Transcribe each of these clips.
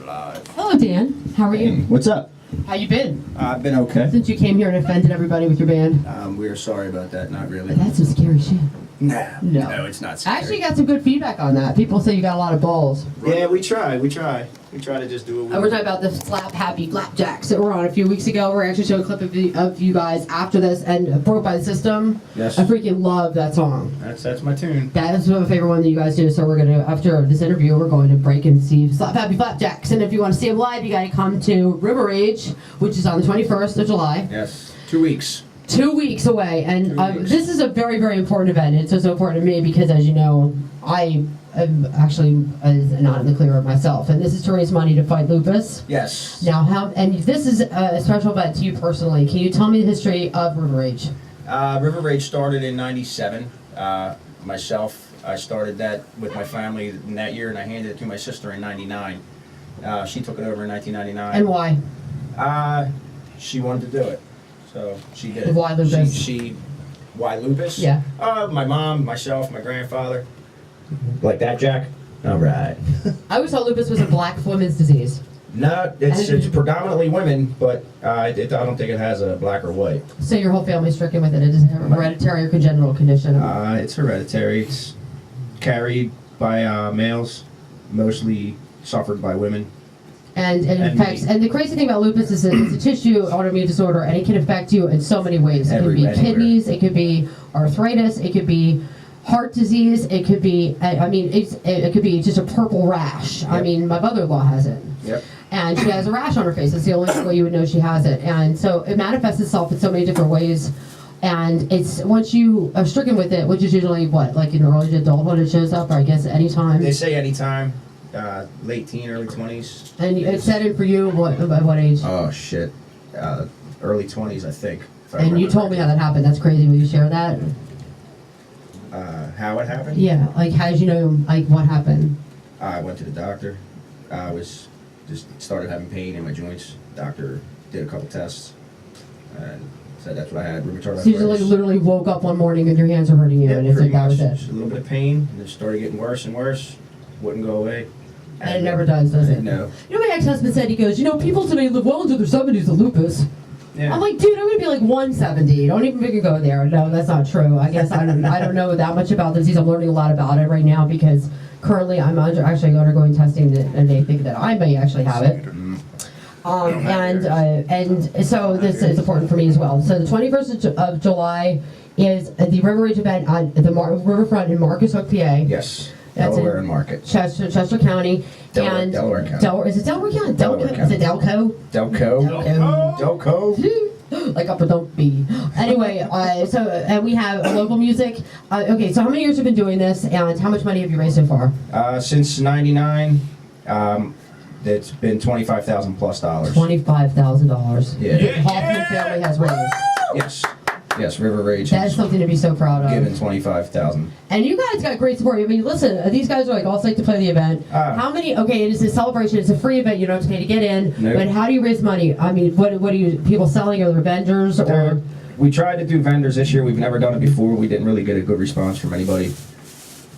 live. Hello, Dan. How are you? What's up? How you been? I've been okay. Since you came here and offended everybody with your band. We're sorry about that. Not really. But that's some scary shit. No, it's not I scary. actually got some good feedback on that. People say you got a lot of balls. Yeah, we try. We try to just do it. We're talking about the slap happy flapjacks that were on a few weeks ago. We're actually showing a clip of you guys after this and Broke by the System. Yes. I freaking love that song. That's my tune. That is my favorite one that you guys do. So we're gonna, after this interview, we're going to break and see Slap Happy Flapjacks. And if you want to see them live, you gotta come to River Rage, which is on the 21st of July. Yes. 2 weeks. 2 weeks away, and 2 weeks. this is a very, very important event. It's so important to me because, as you know, I am actually not in the clear of myself, and this is to raise money to fight lupus. Yes. Now, and this is a special event to you personally. Can you tell me the history of River Rage? River Rage started in '97. Myself, I started that with my family in that year, and I handed it to my sister in '99. She took it over in 1999. And why? She wanted to do it. So she did it. Why lupus? Why lupus? Yeah. My mom, myself, my grandfather. Like that, Jack? All right. I always thought lupus was a black women's disease. No, it's predominantly women, but I don't think it has a black or white. So your whole family's stricken with it. It is a hereditary or congenital condition. It's hereditary. It's carried by males, mostly suffered by women. And it affects, and the crazy thing about lupus is it's a tissue autoimmune disorder, and it can affect you in so many ways. It could be kidneys, it could be arthritis, it could be heart disease, it could be, it could be just a purple rash. Yep. I mean, my mother-in-law has it. Yep. And she has a rash on her face. It's the only way you would know she has it. And so it manifests itself in so many different ways. And it's, once you are stricken with it, which is usually what, like in early adulthood it shows up, or I guess anytime? They say anytime. Late teen, early 20s. And it set in for you, by what age? Oh, shit. Early 20s, I think. And you told me how that happened. That's crazy. Will you share that? How it happened? Yeah, like how did you know, like what happened? I went to the doctor. I was just started having pain in my joints. Doctor did a couple tests and said that's what I had, rheumatoid arthritis. So you just like literally woke up one morning and your hands are hurting you, Yeah, and it's like that was it. Just a little bit of pain, and it started getting worse and worse. Wouldn't go away. And it never does it? No. You know, my ex-husband said, he goes, you know, people today live well into their 70s with lupus. Yeah. I'm like, dude, I'm gonna be like 170. Don't even freaking go there. No, that's not true. I guess I don't know that much about the disease. I'm learning a lot about it right now because currently I'm actually undergoing testing and they think that I may actually have it. And so this is important for me as well. So the 21st of July is the River Rage event on the riverfront in Marcus Hook, PA. Yes. That's Delaware in and Market. Chester County. Delaware County. Is it Delaware County? Delaware County. Is it Delco? Delco. Like upper don't be. Anyway, and we have local music. Okay, so how many years have you been doing this, and how much money have you raised so far? Since '99, it's been $25,000 plus. $25,000. Yeah. Hoffman family has raised. Yes, River Rage. That is something to be so proud of. Given $25,000. And you guys got great support. I mean, listen, these guys are like all psyched to play the event. How many? Okay, it is a celebration. It's a free event. You don't have to pay to get in. Nope. But how do you raise money? I mean, what are you people selling? Are there vendors or? We tried to do vendors this year. We've never done it before. We didn't really get a good response from anybody.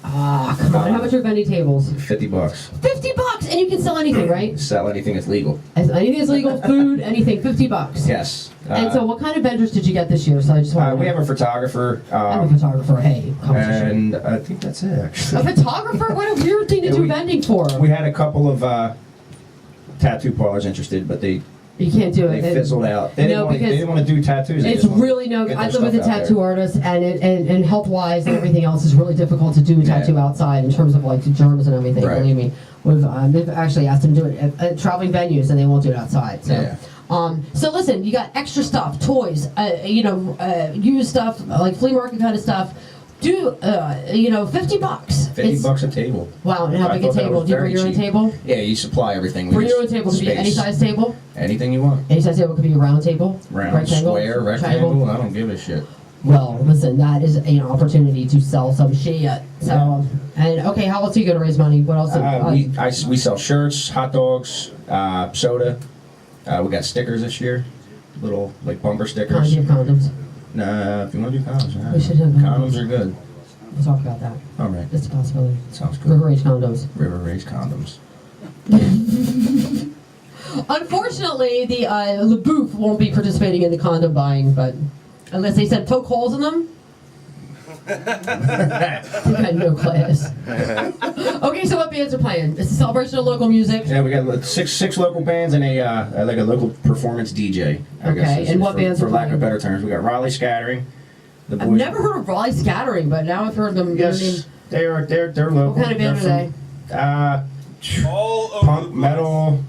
Come on. How much are vending tables? $50. $50, and you can sell anything, right? Sell anything that's legal. Anything that's legal, food, anything. $50. Yes. And so, what kind of vendors did you get this year? So I just want. We have a photographer. I'm a photographer. Hey, and I think that's it. Actually. A photographer? What a weird thing to do vending for. We had a couple of tattoo parlors interested, but you can't do it. They fizzled out. They didn't want to do tattoos. It's really no. I live with a tattoo artist, and health-wise and everything else is really difficult to do a tattoo outside in terms of like the germs and everything. Right. Believe me, they've actually asked them to do it at traveling venues, and they won't do it outside. So. Yeah. So listen, you got extra stuff, toys, used stuff, like flea market kind of stuff. Do $50. $50 a table. Wow, and how big a table? Do you bring your own table? Yeah, you supply everything. Bring your own table. Could be any size table. Anything you want. Any size table could be a round table. Round, rectangle, square, rectangle. I don't give a shit. Well, listen, that is an opportunity to sell some shit. So, and okay, how else are you going to raise money? What else? We sell shirts, hot dogs, soda. We got stickers this year, little like bumper stickers. Do you have condoms? Nah, if you want to do condoms, we should have condoms are good. We'll talk about that. All right, that's a possibility. Sounds good. River Rage condoms. River Rage condoms. Unfortunately, the Lupus won't be participating in the condom buying, but unless they said poke holes in them. I had no class. Okay, so what bands are playing? It's a celebration of local music. Yeah, we got six local bands and a like a local performance DJ. I guess Okay, and what bands for are lack playing? of better terms, we got Raleigh Scattering. The I've never heard of Raleigh Scattering, but now I've heard them. Yes, they're local. What kind of band are they? All over Punk, the place. metal,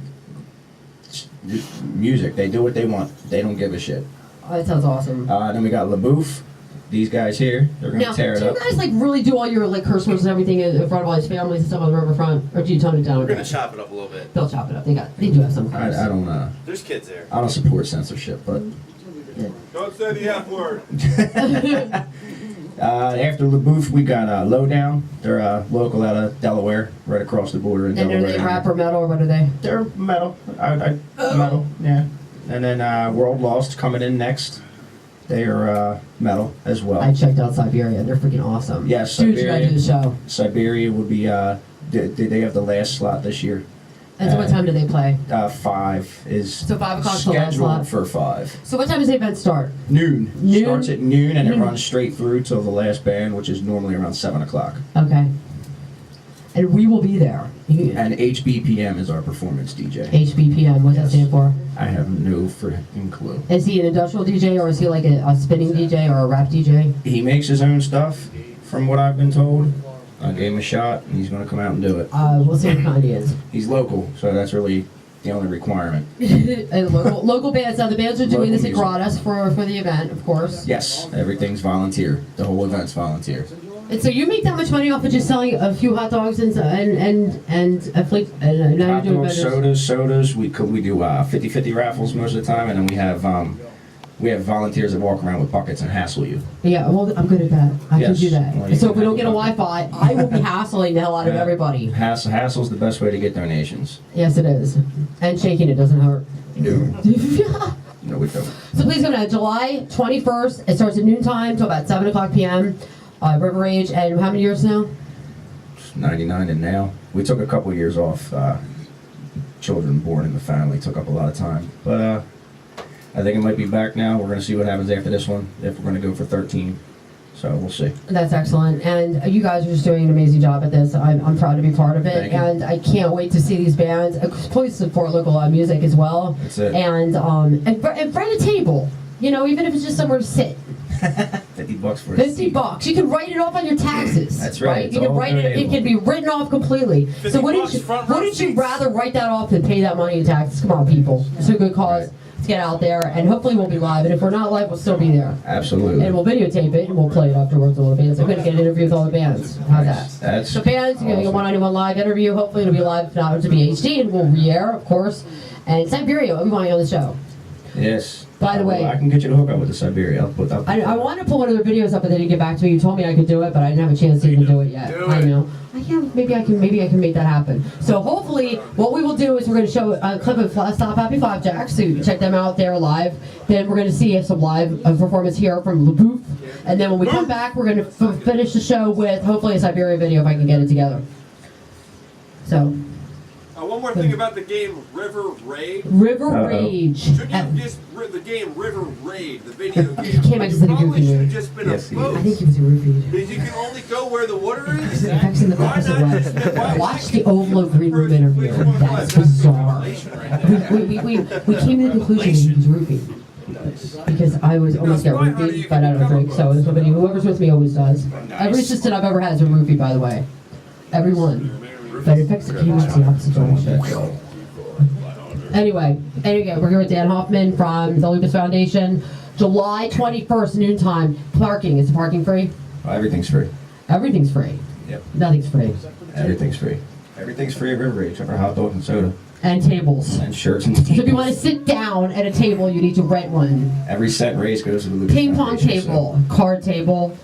music. They do what they want. They don't give a shit. Oh, that sounds awesome. Then we got LaBouffe. These guys here, they're gonna Now, tear it do you up. guys like really do all your like curse words and everything in front of all these families and stuff on the riverfront, or do you tone it down? We're gonna chop it up a little bit. They'll chop it up. They do have some curse. I don't There's kids there. I don't support censorship, but Don't say the F word. after LaBouffe, we got Lowdown. They're local out of Delaware, right across the border in And are Delaware. they rap or metal or what are they? They're metal. Metal, yeah. And then World Lost coming in next. They are metal as well. I checked out Siberia. They're freaking awesome. Yes, Dude, you gotta do the show. Siberia would be. They have the last slot this year. And so what time do they play? 5 is So 5 o'clock's the last slot? scheduled for 5. So what time does the event start? Noon. Noon? Starts at noon and it Noon. runs straight through till the last band, which is normally around 7 o'clock. Okay. And we will be there. And HBPM is our performance DJ. HBPM, what's that Yes. stand for? I have no freaking clue. Is he an industrial DJ or is he like a spinning DJ or a rap DJ? He makes his own stuff, from what I've been told. I gave him a shot, and he's going to come out and do it. We'll see what kind he is. He's local, so that's really the only requirement. And local bands. Now the bands are doing Local this at music. Gratis for the event, of course. Yes, everything's volunteer. The whole event's volunteer. And so you make that much money off of just selling a few hot dogs and a flake, and now Hot you're doing dogs, sodas. We do 50-50 raffles most of the time, and then we have volunteers that walk around with buckets and hassle you. Yeah, well, I'm good at that. I Yes. can do that. Well, you So can if we don't have get a a bucket. Wi-Fi, I will be hassling the hell out of Yeah. everybody. Hassle's the best way to get donations. Yes, it is. And shaking it doesn't hurt. No, So no, we don't. please go to July 21st. It starts at noontime till about 7 o'clock p.m. River Rage. And how many years now? 99 and now. We took a couple years off. Children born in the family took up a lot of time. But I think it might be back now. We're going to see what happens after this one, if we're going to go for 13. So we'll see. That's excellent. And you guys are just doing an amazing job at this. I'm proud to be part of it. Thank you. And I can't wait to see these bands. Please support local music as well. That's it. And rent a table. You know, even if it's just somewhere to sit. $50 for a $50. seat. You can write it off on your taxes. That's right. It's You can all write it. It donatable. can be written off completely. So $50 front row wouldn't you seats. rather write that off than pay that money in taxes? Come on, people. It's a good cause. Right. Let's get out there, and hopefully we'll be live. And if we're not live, we'll still be there. Absolutely. And we'll videotape it, and we'll play it afterwards with all the bands. I'm going to get an interview with all the bands. How's that? That's So bands, you're going to get a one-on-one live interview. Hopefully it'll be live, if not, it'll be HD, and we'll re-air, of course. And Siberia, we want you on the show. Yes. By the way- I can get you to hook up with the Siberia. I'll put that. I wanted to pull one of their videos up, but they didn't get back to me. You told me I could do it, but I didn't have a chance to even do it yet. Do I it. know. Maybe I can make that happen. So hopefully, what we will do is we're going to show a clip of Stop Happy Flapjacks, so you can check them out there live. Then we're going to see some live performance here from Lupus, and then when we come back, we're going to finish the show with hopefully a Siberia video if I can get it together. So One more thing about the game River Raid. River Uh-oh. Rage. Shouldn't you just the game River Raid, the video game? He came back You to the probably goofy should have mood. just been Yes, a he boat. I think he was a roofied. Because you can only go where the water is. The effects in the Why opposite not way. just why- Watch the Overload Green Room interview. That's bizarre. We came to the conclusion he was roofied. Because I was almost got roofied, but I don't drink, so it's nobody, whoever's with me always does. Every assistant I've ever had has been roofied, by the way. Everyone. But it affects the humans the opposite direction. Anyway, we're here with Dan Hoffman from the Lupus Foundation. July 21st, noontime. Parking. Is the parking free? Everything's free. Everything's free. Yep. Nothing's free. Everything's free. Everything's free at River Rage, except for hot dog and soda. And tables. And shirts and So if you tables. want to sit down at a table, you need to rent one. Every cent raised goes to the Lupus Ping pong Foundation, table, card table,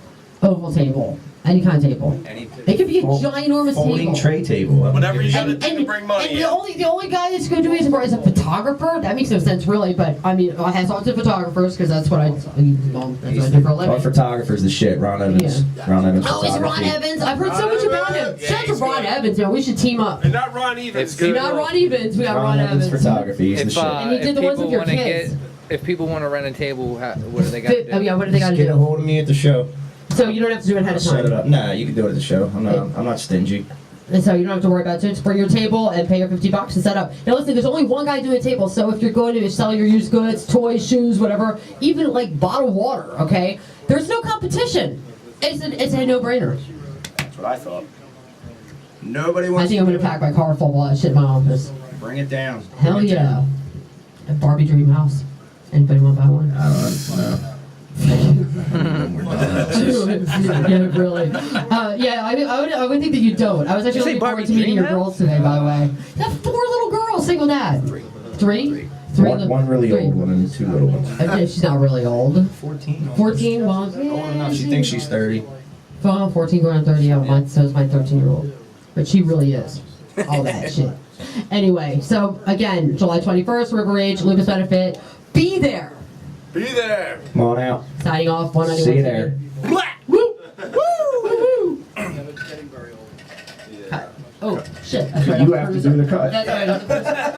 oval table, any kind of table. It could be a ginormous folding table. tray table. Whatever you gotta do to bring money and in. the only guy that's going to do it is a photographer. That makes no sense, really. But I mean, I have talked to photographers because that's what I do for a living. Our photographer's the shit. Ron Evans. Yeah. Ron Evans. Oh, it's Ron photography. Evans. I've heard so much about him. Yeah, Shout out to he's Ron good. Evans. You know, we should team up. And not Ron Evans. It's good. Not Ron Evans. We got Ron Evans. Photography. He's the shit. And he did the ones with your kids. If people want to rent a table, what do they got to do? Oh yeah, what do they got to Just get a do? hold of me at the show. So you don't have to do it ahead of Set it time. up. Nah, you can do it at the show. I'm not stingy. And so you don't have to worry about it. Just bring your table and pay your $50 to set up. Now listen, there's only one guy doing a table, so if you're going to sell your used goods, toys, shoes, whatever, even like bottled water, okay? There's no competition. It's a no-brainer. That's what I thought. Nobody I wants think I'm gonna pack my car full of all that shit in my office. Bring it down. Hell Bring it yeah. down. A Barbie dream house. Anybody want to buy one? I don't know. Yeah, really. Yeah, I would think that you don't. I was actually Did you say looking forward Barbie to meeting dream your house? girls today, by the way. You have 4 little girls, single dad. Three? One really old one and 2 little ones. Okay, she's not really old. 14. 14, well, Old enough. She thinks she's 30. Well, 14 going on 30, yeah, mine, so is my 13-year-old. But she really is. All that shit. Anyway, so again, July 21st, River Age, Lupus Benefit. Be there! Be there. Come on out. Signing off, 191. See you there. Woo! Woo! Woo! Oh, shit. That's right. You have to do the cut. That's right.